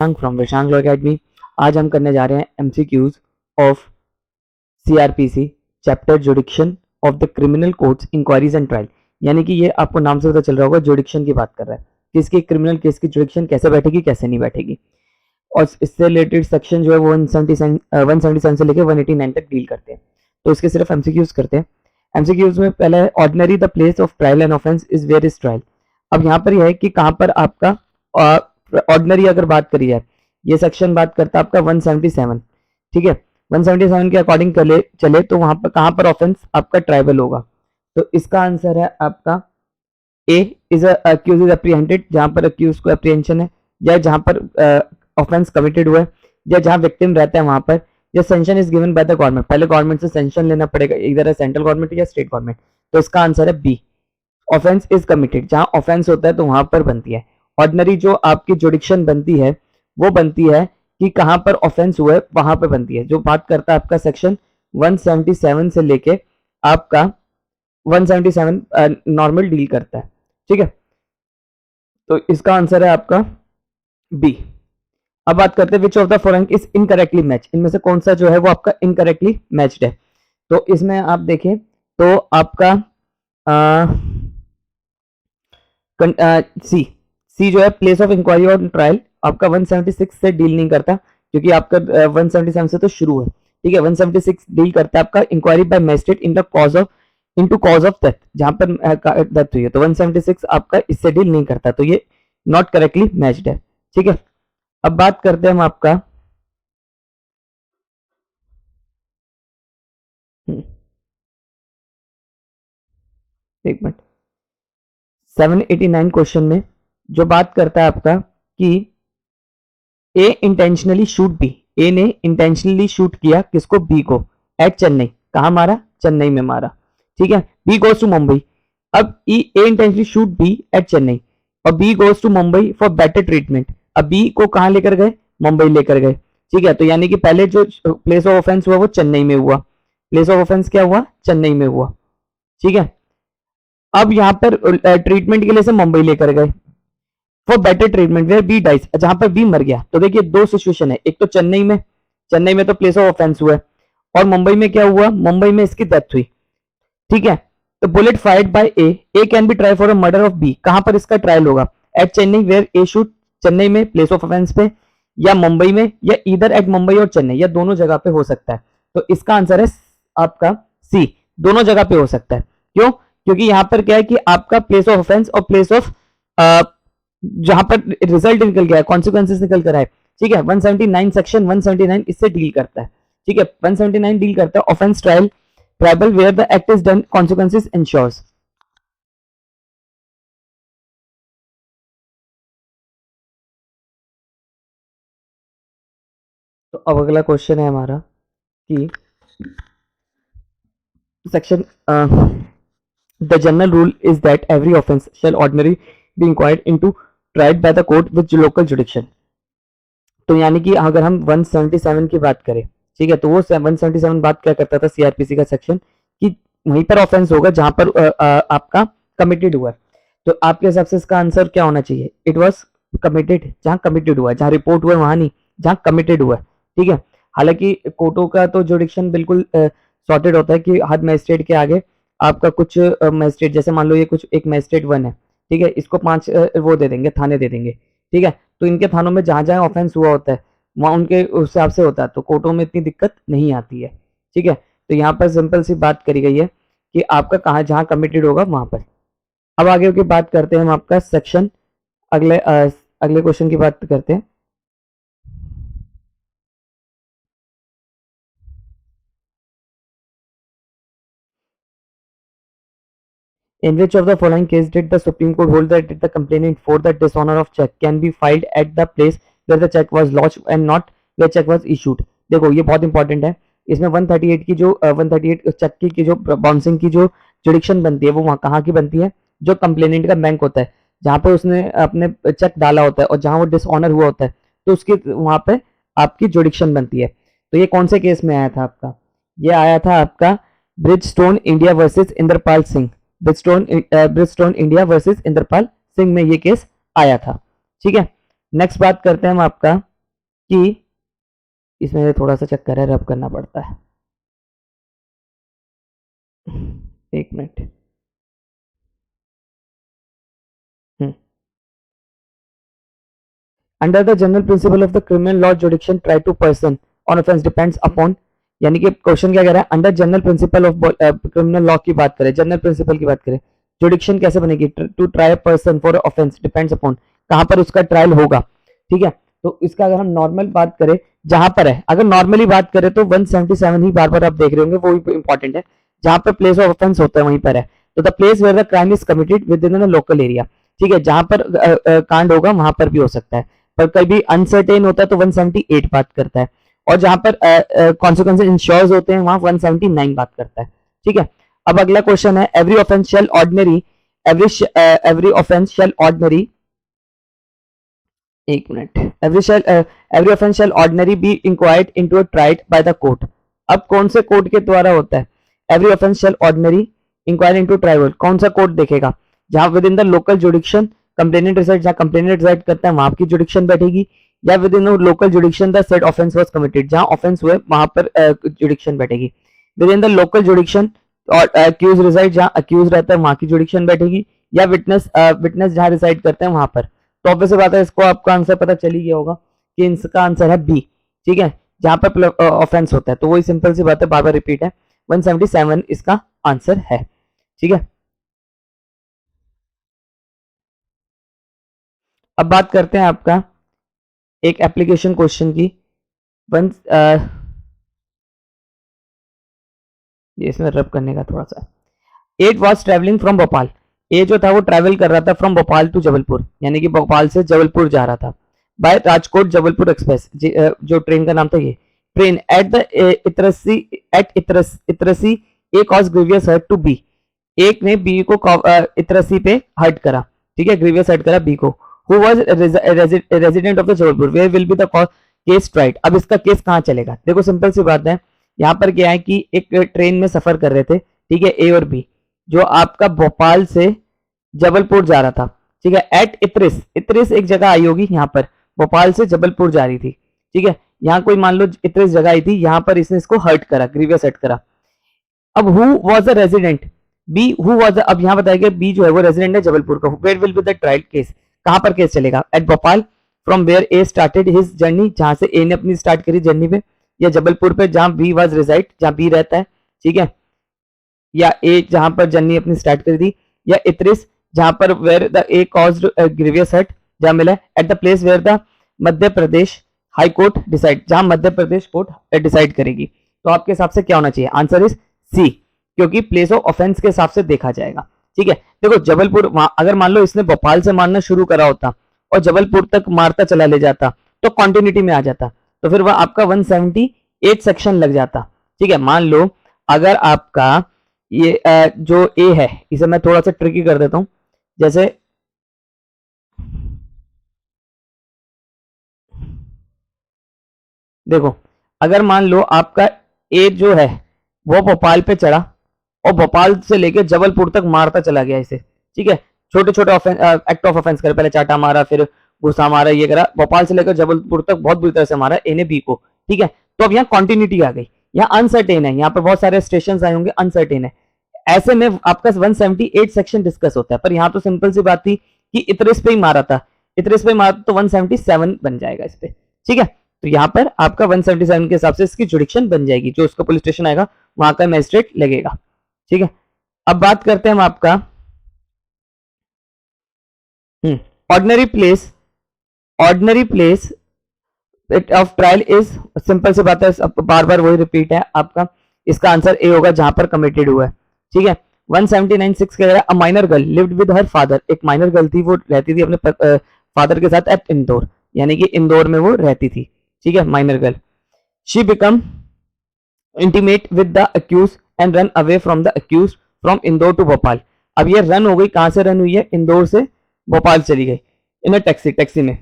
From विशांग law academy. आज हम करने जा रहे हैं MCQs of CrPC chapter jurisdiction of the criminal courts inquiries and trial. यानी कि ये आपको नाम से पता चल रहा होगा, जुडिक्शन की बात कर रहा है, किसकी क्रिमिनल केस की जुडिक्शन कैसे बैठेगी कैसे नहीं बैठेगी। और इससे रिलेटेड सेक्शन जो है वो 177 से लेकर 189 तक डील करते हैं। तो इसके सिर्फ एमसीक्यूज करते हैं। एमसीक्यूज में पहला है ordinary the place of trial and offence is where is trial. अब यहाँ पर यह है कि कहाँ पर आपका ऑर्डिनरी अगर बात करी जाए, ये सेक्शन बात करता है आपका 177, ठीक है। 177 के अकॉर्डिंग चले तो वहां पर कहां पर ऑफेंस आपका ट्राइबल होगा। तो इसका आंसर है आपका ए इज अक्यूज इज अप्रीहेंडेड, जहां पर अक्यूज को अप्रीहेंशन है, या जहां पर ऑफेंस कमिटेड हुआ है, या जहां विक्टिम रहता है वहां पर, या sanction is given by the government. पहले गवर्नमेंट से सेंशन लेना पड़ेगा, इधर सेंट्रल गवर्नमेंट या स्टेट गवर्नमेंट। तो इसका आंसर है बी, ऑफेंस इज कमिटेड। जहां ऑफेंस होता है तो वहां पर बनती है ऑर्डिनरी। जो आपकी जुडिक्शन बनती है वो बनती है कि कहां पर ऑफेंस हुआ है वहां पर बनती है, जो बात करता है आपका सेक्शन 177 से लेके आपका 177 नॉर्मल डील करता है, ठीक है। तो इसका आंसर है आपका बी। अब बात करते हैं which of the following is incorrectly match. इनमें से कौन सा जो है वो आपका इनकरेक्टली मैच्ड है। तो इसमें आप देखें तो आपका सी जो है प्लेस ऑफ इंक्वायरी और ट्रायल आपका 176 से डील नहीं करता, क्योंकि आपका 177 से तो शुरू है, ठीक है। 176 डील करता है आपका inquiry by magistrate in the cause of into cause of death, जहां पर डेथ हुई है। तो 176 आपका इससे डील नहीं करता, तो ये नॉट करेक्टली मैच्ड है, ठीक है। अब बात करते हैं हम आपका एक मिनट 789 क्वेश्चन में जो बात करता है आपका कि ए इंटेंशनली शूट बी, ए ने इंटेंशनली शूट किया किसको, बी को, एट चेन्नई। कहा मारा, चेन्नई में मारा, ठीक है। B goes to Mumbai. अब A intentionally shoot B at Chennai और B goes to Mumbai for better treatment. अब बी को कहां लेकर गए, मुंबई लेकर गए, ठीक है। तो यानी कि पहले जो प्लेस ऑफ ऑफेंस हुआ वो चेन्नई में हुआ, प्लेस ऑफ ऑफेंस क्या हुआ, चेन्नई में हुआ, ठीक है। अब यहां पर ट्रीटमेंट के लिए से मुंबई लेकर गए for better treatment where B dies, जहां पर बी मर गया। तो देखिए दो सिचुएशन है, एक तो चेन्नई में तो प्लेस ऑफ ऑफेंस हुआ है, और मुंबई में क्या हुआ, मुंबई में इसकी डेथ हुई, ठीक है। तो bullet fired by A can be try for a murder of B. कहां पर इसका ट्रायल होगा, at Chennai where A shoot, Chennai में प्लेस ऑफ ऑफेंस पे, या मुंबई में, या इधर एट मुंबई और चेन्नई, या दोनों जगह पे हो सकता है। तो इसका आंसर है आपका सी, दोनों जगह पे हो सकता है। क्यों, क्योंकि यहां पर क्या है कि आपका प्लेस ऑफ ऑफेंस और प्लेस ऑफ जहां पर रिजल्ट निकल गया है, कॉन्सिक्वेंसेस निकल कर आए, ठीक है। 179 सेक्शन 179 इससे डील करता है, ठीक है। 179 डील करता है offence trial tribal where the act is done, consequences insures. तो अब अगला क्वेश्चन है हमारा कि section the general rule is that every offence shall ordinary be inquired into tried by the court with local jurisdiction. तो यानी कि अगर हम 177 की बात करें, ठीक है, तो वो 177 बात क्या करता था सीआरपीसी का सेक्शन कि वहीं पर ऑफेंस होगा जहां पर आपका कमिटेड हुआ है। तो आपके हिसाब से इसका आंसर क्या होना चाहिए, इट वाज कमिटेड, जहां कमिटेड हुआ है, जहां रिपोर्ट हुआ है वहां नहीं, जहां कमिटेड हुआ है, ठीक है। हालांकि कोर्टों का तो जुडिक्शन बिल्कुल सॉर्टेड होता है कि हर मैजिस्ट्रेट के आगे आपका कुछ मैजिस्ट्रेट, जैसे मान लो ये कुछ एक मैजिस्ट्रेट 1 है, ठीक है, इसको 5 वो दे देंगे, थाने दे देंगे, ठीक है। तो इनके थानों में जहां जहां ऑफेंस हुआ होता है वहां उनके हिसाब से होता है, तो कोर्टों में इतनी दिक्कत नहीं आती है, ठीक है। तो यहाँ पर सिंपल सी बात करी गई है कि आपका कहाँ जहां कमिटेड होगा वहां पर। अब आगे की बात करते हैं हम आपका सेक्शन अगले क्वेश्चन की बात करते हैं। In which of the following case did the Supreme Court hold that the complainant for the dishonor of check can be filed at the place where the check was lodged and not where check was issued। देखो ये बहुत important है। इसमें 138 की जो 138 check की जो bouncing की जो जुडिक्शन बनती है वो वहाँ कहाँ की बनती है, जो कंप्लेनेंट का बैंक होता है, जहाँ पे उसने अपने चेक डाला होता है और जहाँ वो डिसऑनर हुआ होता है, तो उसके वहाँ पे आपकी जुडिक्शन बनती है। तो ये कौन से केस में आया था आपका, ये आया था आपका Bridgestone India versus Indrapal Singh, Bridgestone India versus Indrapal Singh में ये केस आया था, ठीक है। नेक्स्ट बात करते हैं हम आपका कि इसमें थोड़ा सा चक्कर है, रब करना पड़ता है, एक minute. Under the general principle of the criminal law jurisdiction try to person on offence depends upon, यानी कि क्वेश्चन क्या कह रहा है, under general principle of criminal law की बात करें, जनरल प्रिंसिपल की बात करें, जुडिक्शन कैसे बनेगी, to try person for offence depends upon, कहां पर उसका ट्रायल होगा, ठीक है। तो इसका अगर हम नॉर्मल बात करें, जहां पर है, अगर नॉर्मली बात करें तो 177 ही बार बार आप देख रहे होंगे, वो भी इंपॉर्टेंट है, जहां पर प्लेस ऑफ ऑफेंस होता है वहीं पर है, तो the place where the crime is committed within the local area, ठीक है, जहां पर कांड होगा वहां पर भी हो सकता है, पर कभी अनसर्टेन होता है तो 178 बात करता है, और जहां पर कॉन्सिक्वेंसेज इंश्योर्स होते हैं वहां 179 बात करता है, ठीक है। अब अगला क्वेश्चन है, every offence shall ordinary, every offence shall ordinary, एक minute, every offence shall ordinary be inquired into a tried by the court. अब कौन से कोर्ट के द्वारा होता है, every offence shall ordinary inquired into tribal, कौन सा कोर्ट देखेगा, जहां within the local jurisdiction complainant reside, जहां कंप्लेनेंट रिसाइड करता है वहां की जुडिक्शन बैठेगी, या within local jurisdiction the said offence was committed, जहां ऑफेंस हुए वहां पर जुडिक्शन बैठेगी, विद इन द लोकल जुडिक्शन और अक्यूज रिसाइड, जहां अक्यूज रहता है वहां की जुडिक्शन बैठेगी, या विटनेस जहां रिसाइड करते हैं वहां पर। तो ऑब्वियस बात है, इसको आपका आंसर पता चल ही गया होगा कि इसका आंसर है बी, ठीक है, जहां पर ऑफेंस होता है, तो वही सिंपल सी बात है, बार बार रिपीट है, 177 इसका आंसर है, ठीक है। अब बात करते हैं आपका एक एप्लीकेशन क्वेश्चन की, वन ये इसमें रब करने का थोड़ा सा, at was travelling from Bhopal, A जो था वो ट्रेवल कर रहा था फ्रॉम भोपाल टू जबलपुर, यानी कि भोपाल से जबलपुर जा रहा था, बाय राजकोट जबलपुर एक्सप्रेस, जो ट्रेन का नाम था ये train, at the Itarsi, Itarsi A cause grievous hurt to B, एक ने बी को इतरसी पे हर्ट करा, ठीक है, ग्रीवियस हर्ट करा बी को, who was resident of the Jabalpur, where will be the case tried. अब इसका केस कहाँ चलेगा, देखो सिंपल सी बात है, यहाँ पर क्या है कि एक ट्रेन में सफर कर रहे थे, ठीक है, ए और बी, जो आपका भोपाल से जबलपुर जा रहा था, ठीक है, एट इतरिस, इतरिस एक जगह आई होगी यहाँ पर, भोपाल से जबलपुर जा रही थी, ठीक है, यहाँ कोई मान लो इतरिस जगह आई थी, यहाँ पर इसने इसको हर्ट करा, ग्रीवियस हर्ट करा। अब who was the resident, B who was, अब यहाँ बताया गया बी जो है वो रेजिडेंट है जबलपुर का, where will be the trial case, कहां पर केस चलेगा, at Bhopal, from where A started his journey, जहां से ए ने अपनी स्टार्ट करी जर्नी पे, या जबलपुर पे जहां बी वाज रिजाइड, जहां बी रहता है, ठीक है, या ए जहां पर जर्नी अपनी स्टार्ट करी थी, या इतरिस जहां पर where the A caused grievous hurt, जहां मिला, at the place where the Madhya Pradesh high court decide, जहां मध्य प्रदेश कोर्ट डिसाइड करेगी। तो आपके हिसाब से क्या होना चाहिए, आंसर इज सी, क्योंकि प्लेस ऑफ ऑफेंस के हिसाब से देखा जाएगा, ठीक है। देखो जबलपुर, अगर मान लो इसने भोपाल से मारना शुरू करा होता और जबलपुर तक मारता चला ले जाता तो कॉन्टिन्यूटी में आ जाता, तो फिर वह आपका 178 सेक्शन लग जाता, ठीक है। मान लो अगर आपका ये जो ए है, इसे मैं थोड़ा सा ट्रिकी कर देता हूं, जैसे देखो, अगर मान लो आपका ए जो है वो भोपाल पे चढ़ा और भोपाल से लेके जबलपुर तक मारता चला गया इसे, ठीक है, छोटे छोटे एक्ट ऑफ ऑफेंस करे, पहले चाटा मारा, फिर घुसा मारा, ये करा, भोपाल से लेकर जबलपुर तक बहुत बुरी तरह से मारा ए ने बी को, ठीक है। तो अब यहाँ कॉन्टिन्यूटी आ गई, यहाँ अनसर्टेन है, यहाँ पर बहुत सारे स्टेशन आए होंगे, अनसर्टेन है, ऐसे में आपका 178 सेक्शन डिस्कस होता है, पर यहाँ तो सिंपल सी बात थी कि इतरिस पे ही मारा था, इतरिस पे मारा तो 177 बन जाएगा इस पे, ठीक है। तो यहाँ पर आपका 177 के हिसाब से इसकी जुडिक्शन बन जाएगी, जो उसका पुलिस स्टेशन आएगा वहां का मैजिस्ट्रेट लगेगा, ठीक है। अब बात करते हैं हम आपका ordinary place, ordinary place of trial is, simple सी बात है, बार बार वही रिपीट है आपका, इसका आंसर ए होगा जहां पर कमिटेड हुआ है, ठीक है। 179(6) कह रहा है, a minor girl lived with her father, एक माइनर गर्ल थी, वो रहती थी अपने फादर के साथ एट इंदौर, यानी कि इंदौर में वो रहती थी, ठीक है, minor girl, she become intimate with the accused and run away from the accused from Indore to Bhopal. अब ये रन हो गई, कहां से रन हुई है, इंदौर से भोपाल चली गई इन अ टैक्सी, टैक्सी में।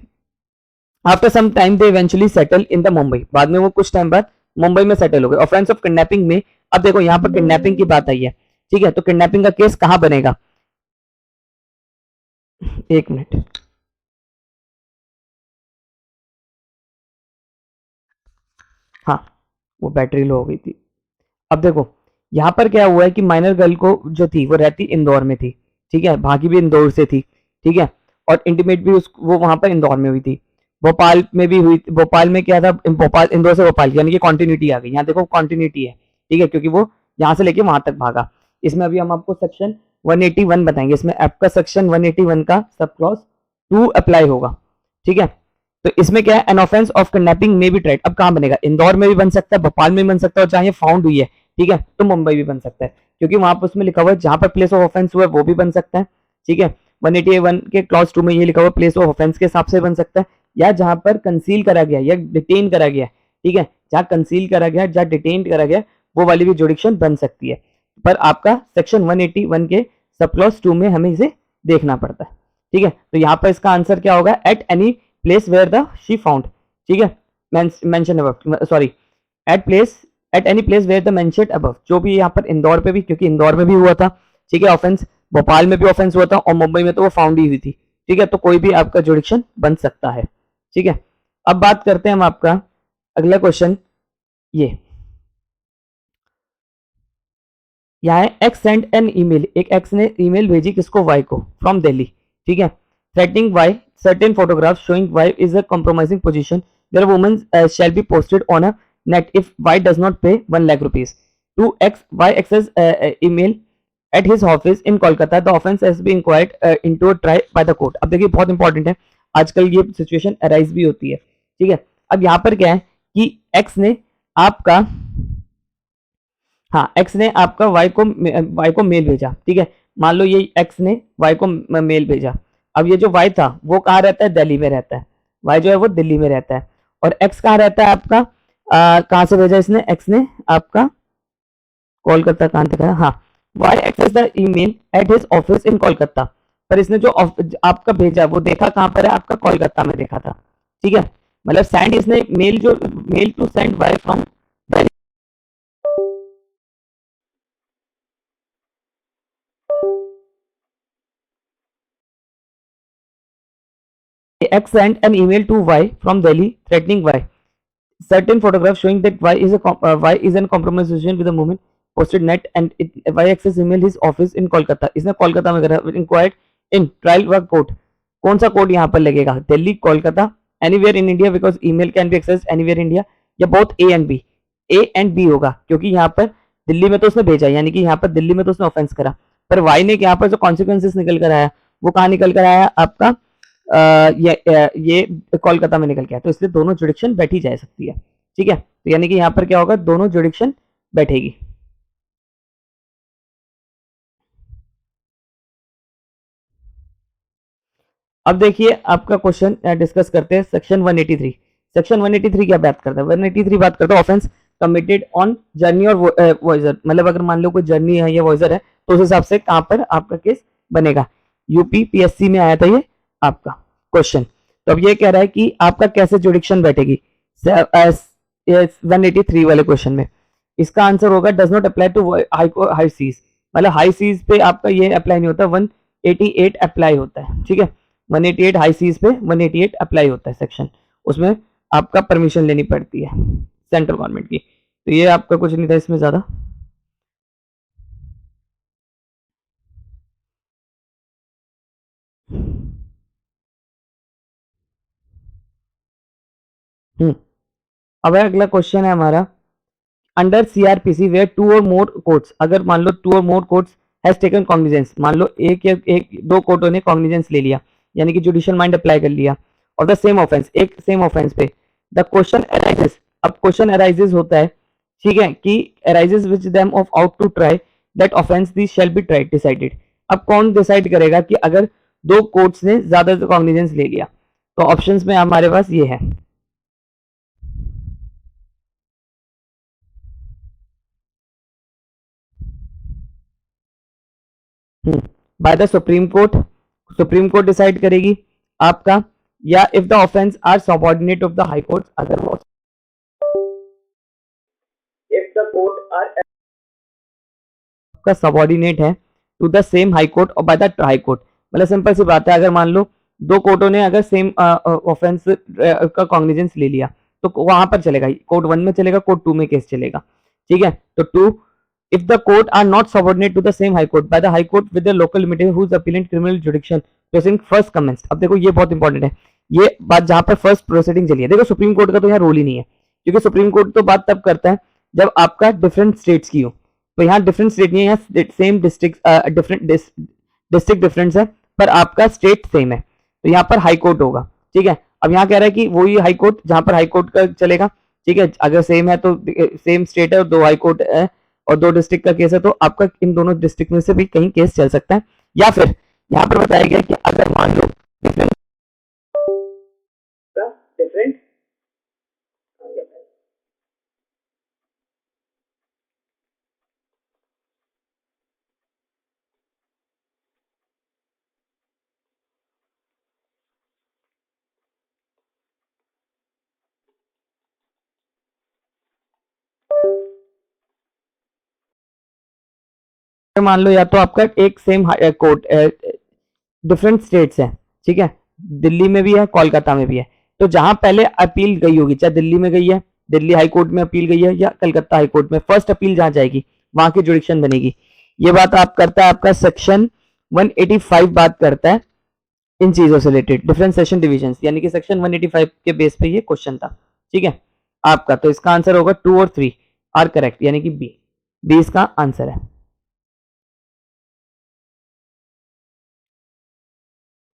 After some time they eventually settle in the Mumbai, बाद में वो कुछ टाइम बाद मुंबई में सेटल हो गए। ऑफेंस ऑफ किडनैपिंग में, अब देखो यहाँ पर किडनैपिंग की बात आई है, ठीक है, तो किडनैपिंग का केस कहां बनेगा, एक मिनट, हाँ, वो बैटरी लो हो गई थी। अब देखो यहाँ पर क्या हुआ है कि माइनर गर्ल को जो थी वो रहती इंदौर में थी, ठीक है, भागी भी इंदौर से थी, ठीक है, और इंटीमेट भी उस वो वहां पर इंदौर में हुई थी, भोपाल में भी हुई, भोपाल में क्या था, भोपाल इंदौर से भोपाल, यानी कि कॉन्टिन्यूटी आ गई, यहाँ देखो कॉन्टिन्यूटी है, ठीक है, क्योंकि वो यहाँ से लेके वहां तक भागा। इसमें अभी हम आपको सेक्शन 181 बताएंगे, इसमें आपका सेक्शन 181 का सब क्लॉज 2 अप्लाई होगा, ठीक है। तो इसमें क्या है, एन ऑफेंस ऑफ किडनैपिंग में भी ट्राइड, अब कहां बनेगा, इंदौर में भी बन सकता है, भोपाल में भी बन सकता है, और चाहे फाउंड हुई है, ठीक है, तो मुंबई भी बन सकता है, क्योंकि वहां पर उसमें लिखा हुआ है जहां पर प्लेस ऑफ ऑफेंस हुआ है वो भी बन सकता है, ठीक है। 181 के क्लॉज 2 में ये लिखा हुआ प्लेस ऑफ ऑफेंस के हिसाब से बन सकता है, या जहां पर कंसील करा गया या डिटेन करा गया, ठीक है, जहां कंसील करा गया, जहां डिटेन करा गया, वो वाली भी जुडिक्शन बन सकती है, पर आपका सेक्शन 181 के सब क्लॉज 2 में हमें इसे देखना पड़ता है, ठीक है। तो यहाँ पर इसका आंसर क्या होगा, at any place where the she found, ठीक है, mention above, sorry, at place, at any place where the mentioned above, जो भी यहाँ पर इंदौर पे भी, क्योंकि इंदौर में भी हुआ था, ठीक है, ऑफेंस, भोपाल में भी ऑफेंस हुआ था, और मुंबई में तो वो फाउंड ही हुई थी, ठीक है, तो कोई भी आपका जुडिक्शन बन सकता है, ठीक है। अब बात करते हैं हम आपका अगला क्वेश्चन, ये यहाँ है, एक्स सेंड एन ईमेल, एक एक्स ने ईमेल भेजी किसको, वाई को, फ्रॉम दिल्ली, ठीक है, threatening Y certain photographs showing Y is a compromising position where a woman shall be posted on a net if Y does not pay 1 lakh rupees to X. Y access email at his office in Kolkata. The offense has been inquired into a trial by the court. अब देखिए बहुत important है, आजकल ये situation arise भी होती है, ठीक है। अब यहाँ पर क्या है कि X ने आपका, हाँ, एक्स ने आपका वाई को मेल भेजा, ठीक है, मान लो ये एक्स ने वाई को मेल भेजा, अब ये जो वाई था वो कहाँ रहता है, दिल्ली में रहता है, वाई जो है वो दिल्ली में रहता है, और एक्स कहाँ रहता है आपका, कहाँ से भेजा इसने, एक्स ने आपका कोलकाता, कहाँ तक है, हाँ, Y access the email at his office in Kolkata, पर इसने जो आपका भेजा वो देखा कहाँ पर है, आपका कोलकाता में देखा था, ठीक है, मतलब सेंड इसने मेल, जो mail to send Y from X sent an email to Y from Delhi threatening Y. Certain photographs showing that Y is in compromised position with the woman posted net and Y access email his office in Kolkata. इसने कोलकाता में करा, inquired in trial work court. कौन सा code यहाँ पर लगेगा, Delhi, Kolkata, anywhere in India because email can be accessed anywhere in India, या both A and B. A and B होगा, क्योंकि यहाँ पर दिल्ली में तो उसने भेजा, यानी कि यहाँ पर दिल्ली में तो उसने ऑफेंस करा, पर वाई ने यहाँ पर जो कॉन्सिक्वेंसेस निकल कर आया वो कहाँ निकल कर आया आपका, ये कोलकाता में निकल के आया, तो इसलिए दोनों जुडिक्शन बैठी जा सकती है, ठीक है। तो यानी कि यहाँ पर क्या होगा, दोनों जुडिक्शन बैठेगी। अब देखिए आपका क्वेश्चन डिस्कस करते हैं, सेक्शन 183। सेक्शन 183 क्या बात करता है, 183 बात करता है ऑफेंस कमिटेड ऑन जर्नी और वॉइजर, मतलब अगर मान लो कोई जर्नी है या वॉइजर है तो उस हिसाब से कहां पर आपका केस बनेगा। यूपी पीएससी में आया था ये आपका क्वेश्चन। तो अब ये कह रहा है कि आपका कैसे जुडिक्शन बैठेगी 183 वाले क्वेश्चन में। इसका आंसर होगा does not apply to high seas, मतलब हाई सीज पे आपका ये अप्लाई नहीं होता, 188 अप्लाई होता है, ठीक है, 188 हाई सीज पे 188 अप्लाई होता है सेक्शन, उसमें आपका परमिशन लेनी पड़ती है सेंट्रल गवर्नमेंट की। तो ये आपका कुछ नहीं था इसमें ज्यादा। अब अगला क्वेश्चन है हमारा, अंडर सीआरपीसी वेयर टू और मोर कोर्ट्स, अगर मान लो टू और more courts has taken cognizance, मान लो एक या एक दो कोर्टों ने कॉग्निजेंस ले लिया, यानी कि जुडिशियल माइंड अप्लाई कर लिया, और द सेम ऑफेंस, एक सेम ऑफेंस पे, द क्वेश्चन अराइजेस, अब क्वेश्चन अराइजेस होता है, ठीक है, कि arises which them of out to try that offence this shall be tried decided. अब कौन डिसाइड करेगा कि अगर दो कोर्ट्स ने ज्यादा कॉग्निजेंस ले लिया, तो ऑप्शंस में हमारे पास ये है, by the supreme court, supreme court decide करेगी आपका, या if the offence are subordinate of the high court, अगर वो इफ द कोर्ट आर का सबऑर्डिनेट है to the same high court और बाय द हाई कोर्ट, मतलब सिंपल सी बात है, अगर मान लो दो कोर्टों ने अगर सेम ऑफेंस का कॉग्निजेंस ले लिया, तो वहां पर चलेगा, कोर्ट 1 में चलेगा, कोर्ट 2 में केस चलेगा। ठीक है, तो 2, if the court are not subordinate to the same high court by the high court with the local limited whose appellant criminal jurisdiction proceeding first commenced। अब देखो ये बहुत इंपॉर्टेंट है, ये बात जहां पर फर्स्ट प्रोसीडिंग चली है। देखो सुप्रीम कोर्ट का तो यहाँ रोल ही नहीं है, क्योंकि सुप्रीम कोर्ट तो बात तब करता है जब आपका डिफरेंट स्टेट्स की हो। तो यहाँ डिफरेंट स्टेट नहीं है, यहाँ same district different district difference है, पर आपका स्टेट सेम है, तो यहाँ पर हाई कोर्ट होगा। ठीक है, अब यहाँ कह रहा है कि वही हाई कोर्ट जहां पर हाई कोर्ट का चलेगा। ठीक है, अगर सेम है तो सेम स्टेट है और 2 हाई कोर्ट है और 2 डिस्ट्रिक्ट का केस है, तो आपका इन दोनों डिस्ट्रिक्ट में से भी कहीं केस चल सकता है। या फिर यहाँ पर बताया गया कि अगर मान लो डिफरेंट मान लो या तो आपका एक सेम कोर्ट डिफरेंट स्टेट्स है। ठीक है, दिल्ली में भी है, कोलकाता में भी है, तो जहां पहले अपील गई होगी, चाहे दिल्ली में गई है, दिल्ली हाई कोर्ट में अपील गई है, या कलकत्ता हाई कोर्ट में, फर्स्ट अपील जहां जाएगी वहां की जुडिक्शन बनेगी। ये बात आप करता है आपका सेक्शन 185 बात करता है इन चीजों से रिलेटेड, डिफरेंशिएशन डिविजन, यानी कि सेक्शन 185 के बेस पे ये क्वेश्चन था। ठीक है आपका, तो इसका आंसर होगा 2 और 3 आर करेक्ट, यानी कि बी इसका आंसर है।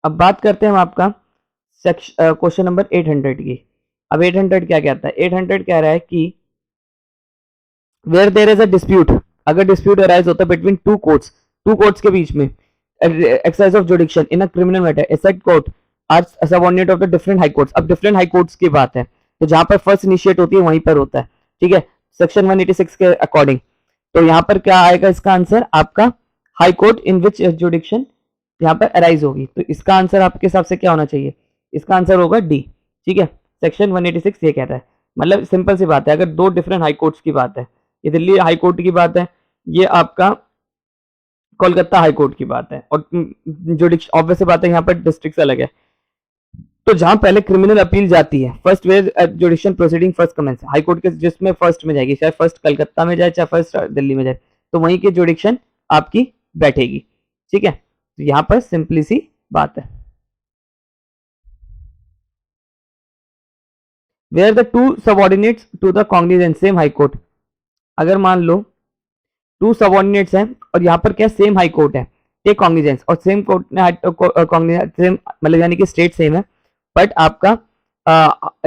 अब बात करते हैं हम आपका क्वेश्चन नंबर 800 की। अब 800 क्या कहता है? 800 कह रहा है कि where there is a dispute, अगर डिस्प्यूट अराइज होता है बिटवीन टू कोर्ट्स के बीच में, exercise of jurisdiction in a criminal matter, A set court are subordinate of the different high courts. अब डिफरेंट हाई कोर्ट्स की बात है, तो जहां पर फर्स्ट इनिशिएट होती है वहीं पर होता है। ठीक है, सेक्शन 186 के अकॉर्डिंग, तो यहाँ पर क्या आएगा इसका आंसर आपका? हाई कोर्ट इन विच जुडिक्शन यहाँ पर अराइज होगी, तो इसका आंसर आपके हिसाब से क्या होना चाहिए? इसका आंसर होगा डी। ठीक है, सेक्शन 186 ये कहता है, मतलब सिंपल सी बात है, अगर 2 डिफरेंट हाई कोर्ट्स की बात है, ये दिल्ली हाई कोर्ट की बात है, ये आपका कोलकाता हाई कोर्ट की बात है, और जुडिक्शन ऑब्वियस सी बात है यहाँ पर डिस्ट्रिक्ट अलग है, तो जहां पहले क्रिमिनल अपील जाती है, first where judicial proceeding first commence, high court के जिसमें फर्स्ट में जाएगी, चाहे फर्स्ट कलकत्ता में जाए चाहे फर्स्ट दिल्ली में जाए, तो वहीं की जुडिक्शन आपकी बैठेगी। ठीक है, तो यहां पर सिंपली सी बात है। Where the two subordinates to the cognizant same high court, अगर मान लो 2 सबऑर्डिनेट्स हैं और यहाँ पर क्या सेम हाई कोर्ट है, टेक कॉग्निजेंस, और सेम कोर्ट ने सेम मतलब यानी कि स्टेट सेम है, बट आपका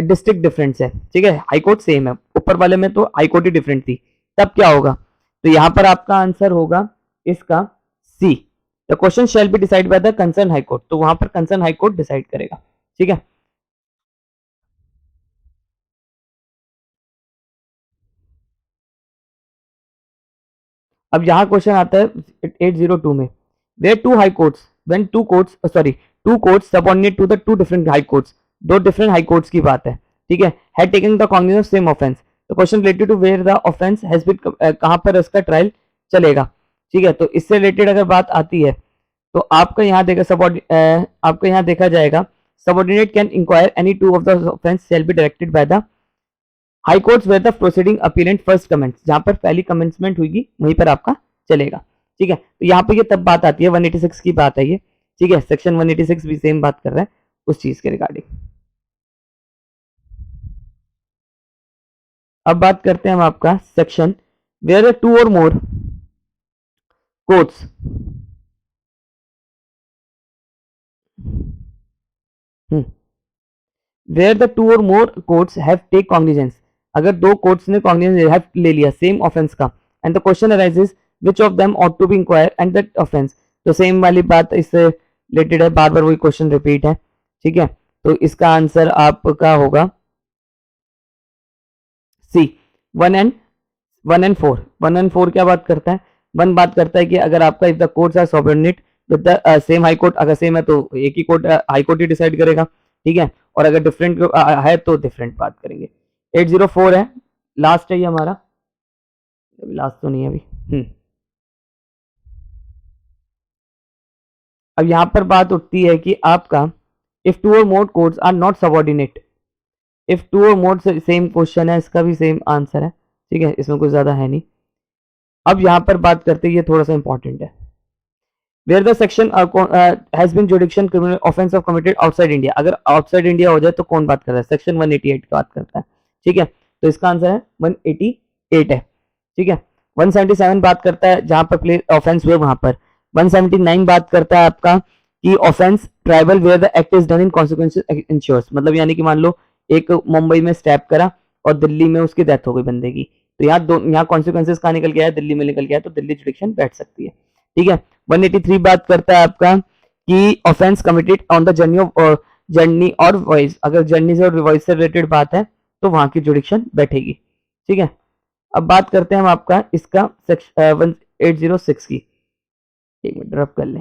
डिस्ट्रिक्ट डिफरेंस है। ठीक है, हाई कोर्ट सेम है, ऊपर वाले में तो हाई कोर्ट ही डिफरेंट थी, तब क्या होगा? तो यहाँ पर आपका आंसर होगा इसका C, the question shall be decided by the concern high court, तो वहां पर कंसर्न हाई कोर्ट डिसाइड करेगा। ठीक है, अब यहाँ क्वेश्चन आता है 802 में, where two high courts when two courts subordinate to the 2 different high courts, 2 different high courts की बात है। ठीक है, had taken the cognizance of same offence, तो question related to where the offence has been, कहां पर उसका trial चलेगा। ठीक है, तो इससे रिलेटेड अगर बात आती है तो आपका यहाँ आपका यहाँ देखा जाएगा, subordinate can inquire any two of the offence shall be directed by the high courts where the proceeding appellant first comments, जहां पर पहली कमेंसमेंट हुई वहीं पर आपका चलेगा। ठीक है, तो यहाँ पे ये तब बात आती है, 186 की बात है ये। ठीक है, सेक्शन 186 भी सेम बात कर रहा है उस चीज के रिगार्डिंग। अब बात करते हैं हम आपका सेक्शन वेयर टू और more courts, where the two और more courts have take cognizance, अगर 2 कोर्ट्स ने कॉग्निजेंस हैव ले लिया सेम ऑफेंस का, and the question arises which of them ought to be inquire and that offence, तो same वाली बात इससे रिलेटेड है, बार बार वही क्वेश्चन रिपीट है। ठीक है, तो इसका आंसर आपका होगा सी, 1 एंड 4 क्या बात करता है? 1 बात करता है कि अगर आपका if the courts are subordinate with the same high court, अगर सेम है तो एक ही कोर्ट हाई कोर्ट ही डिसाइड करेगा। ठीक है, और अगर डिफरेंट है तो डिफरेंट बात करेंगे। 804 है, लास्ट है ये हमारा, लास्ट तो नहीं है अभी। अब यहां पर बात उठती है कि आपका इफ टू और more courts are not subordinate, if two और मोर सेम क्वेश्चन है, इसका भी सेम आंसर है, ठीक है, इसमें कुछ ज्यादा है नहीं। अब यहाँ पर बात करते हैं, ये थोड़ा सा इंपॉर्टेंट है, where the section has been jurisdiction criminal offence of committed outside India. अगर आउटसाइड इंडिया हो जाए तो कौन बात कर रहा है, सेक्शन 188 की बात करता है, ठीक है, तो इसका आंसर है 188 है, ठीक है। 177 बात करता है जहां पर प्ले ऑफेंस हुए वहां पर। 179 बात करता है आपका कि offence tribal where the act is done in consequences insures, मतलब यानी कि मान लो एक मुंबई में स्टैप करा और दिल्ली में उसकी डेथ हो गई बंदे की, तो यहाँ कॉन्सिक्वेंसेस कहाँ निकल गया है, दिल्ली में निकल गया है, तो दिल्ली जुडिक्शन बैठ सकती है, ठीक है। 183 बात करता है आपका कि offence committed on the journey और वॉइस, अगर जर्नी से और वॉइस से रिलेटेड बात है तो वहां की जुडिक्शन बैठेगी, ठीक है। अब बात करते हैं हम आपका इसका सेक्शन 1806 की, एक मिनट ड्रॉप कर ले।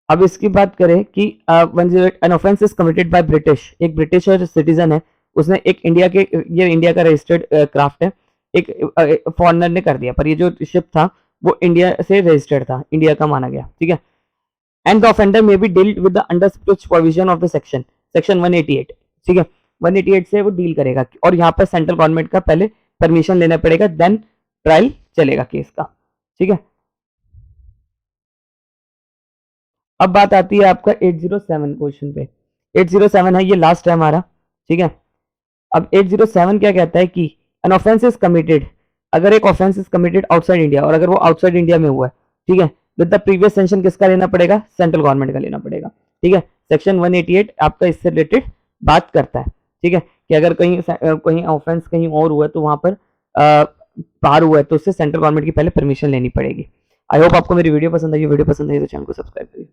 अब इसकी बात करें कि 108 an offence is committed by British, एक ब्रिटिश सिटीजन है, उसने एक इंडिया के, ये इंडिया का रजिस्टर्ड क्राफ्ट है, एक फॉरनर ने कर दिया, पर ये जो शिप था वो इंडिया से रजिस्टर्ड था, इंडिया का माना गया, ठीक है। And the offender may be dealt with the under provision of the section 188, ठीक है, 188 से वो डील करेगा, और यहाँ पर सेंट्रल गवर्नमेंट का पहले परमिशन लेना पड़ेगा, देन ट्रायल चलेगा केस का, ठीक है। अब बात आती है आपका 807 क्वेश्चन पे। 807 है, ये लास्ट है हमारा, ठीक है। अब 807 क्या कहता है कि एन ऑफेंस इज कमिटेड, अगर एक offence is committed outside India, और अगर वो आउटसाइड इंडिया में हुआ है, ठीक है, विद द प्रीवियस सेंशन किसका लेना पड़ेगा, सेंट्रल गवर्नमेंट का लेना पड़ेगा, ठीक है। सेक्शन 188 आपका इससे रिलेटेड बात करता है, ठीक है, कि अगर कहीं ऑफेंस कहीं और हुआ है तो वहां पर बाहर हुआ है तो उससे सेंट्रल गवर्नमेंट की पहले परमिशन लेनी पड़ेगी। आई होप आपको मेरी वीडियो पसंद आई, वीडियो पसंद आई तो चैनल को सब्सक्राइब करिए।